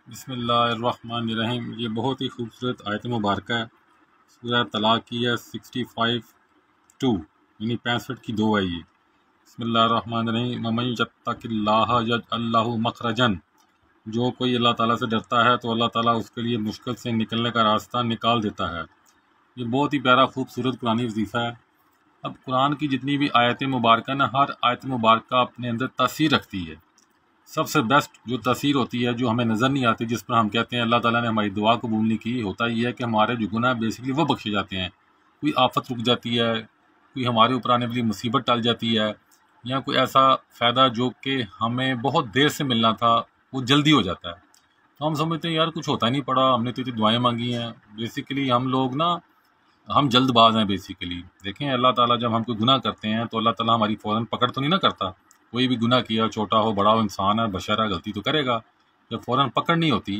بسم اللہ الرحمن الرحیم۔ یہ بہت ہی خوبصورت آیت مبارکہ ہے، سورہ طلاق کی ہے 65 یعنی 65 کی 2 ہے یہ۔ بسم اللہ الرحمن الرحیم۔ وَمَن یتق اللہ یجعل لہ مخرجا، جو کوئی اللہ تعالیٰ سے ڈرتا ہے تو اللہ تعالیٰ اس کے لیے مشکل سے نکلنے کا راستہ نکال دیتا ہے۔ یہ بہت ہی پیارا خوبصورت قرآنی وظیفہ ہے۔ اب قرآن کی جتنی بھی آیت مبارکہ نا، ہر آیت مبارکہ اپنے اندر تاثیر رکھتی ہے۔ سب سے بیسٹ جو تاثیر ہوتی ہے، جو ہمیں نظر نہیں آتی، جس پر ہم کہتے ہیں اللہ تعالیٰ نے ہماری دعا قبول نہیں کی، ہوتا یہ ہے کہ ہمارے جو گناہ بیسکلی وہ بخشے جاتے ہیں۔ کوئی آفت رک جاتی ہے، کوئی ہمارے اوپر آنے والی مصیبت ٹل جاتی ہے، یا کوئی ایسا فائدہ جو کہ ہمیں بہت دیر سے ملنا تھا وہ جلدی ہو جاتا ہے۔ تو ہم سمجھتے ہیں یار کچھ ہوتا ہی نہیں پڑا، ہم نے تو اتنی دعائیں مانگی ہیں۔ بیسیکلی ہم لوگ نا، ہم جلد باز ہیں بیسیکلی۔ دیکھیں اللہ تعالیٰ جب ہم کوئی گناہ کرتے ہیں تو اللہ تعالیٰ ہماری فوراً پکڑ تو نہیں نہ کرتا۔ کوئی بھی گناہ کیا، چھوٹا ہو بڑا ہو، انسان ہے، بشر ہے، غلطی تو کرے گا۔ جب فوراً پکڑ نہیں ہوتی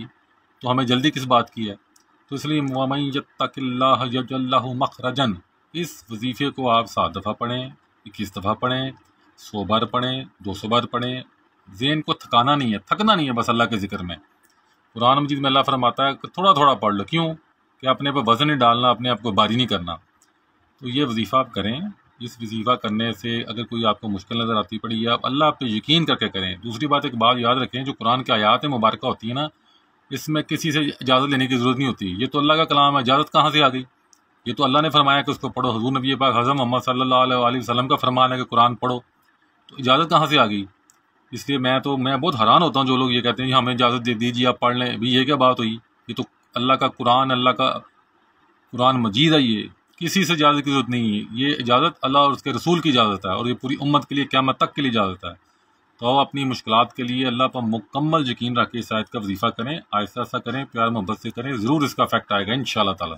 تو ہمیں جلدی کس بات کی ہے؟ تو اس لیے وَمَن یتق اللہ یجعل لہ مخرجا، اس وظیفے کو آپ 7 دفعہ پڑھیں، 21 دفعہ پڑھیں، 100 بار پڑھیں، 200 بار پڑھیں۔ ذہن کو تھکانا نہیں ہے، تھکنا نہیں ہے بس اللہ کے ذکر میں۔ قرآن مجید میں اللہ فرماتا ہے کہ تھوڑا تھوڑا پڑھ لو، کیوں کہ اپنے پہ وزن نہیں ڈالنا، اپنے آپ کو بھاری نہیں کرنا۔ تو یہ وظیفہ آپ کریں۔ اس وظیفہ کرنے سے اگر کوئی آپ کو مشکل نظر آتی پڑی ہے، آپ اللہ پہ یقین کر کے کریں۔ دوسری بات، ایک بات یاد رکھیں، جو قرآن کی آیات مبارکہ ہوتی ہیں نا، اس میں کسی سے اجازت لینے کی ضرورت نہیں ہوتی۔ یہ تو اللہ کا کلام ہے، اجازت کہاں سے آ گئی؟ یہ تو اللہ نے فرمایا کہ اس کو پڑھو۔ حضور نبی پاک حضرت محمد صلی اللہ علیہ وسلم کا فرمان ہے کہ قرآن پڑھو، تو اجازت کہاں سے آ گئی؟ اس لیے میں بہت حیران ہوتا ہوں جو لوگ یہ کہتے ہیں ہمیں اجازت دے دیجیے آپ پڑھ لیں۔ بھی یہ کیا بات ہوئی؟ یہ تو اللہ کا قرآن، اللہ کا قرآن مجید ہے، یہ کسی سے اجازت کی ضرورت نہیں ہے۔ یہ اجازت اللہ اور اس کے رسول کی اجازت ہے، اور یہ پوری امت کے لیے قیامت تک کے لیے اجازت ہے۔ تو آپ اپنی مشکلات کے لیے اللہ پر مکمل یقین رکھ کے اس آیت کا وظیفہ کریں، آہستہ آہستہ کریں، پیار محبت سے کریں، ضرور اس کا افیکٹ آئے گا انشاءاللہ تعالی۔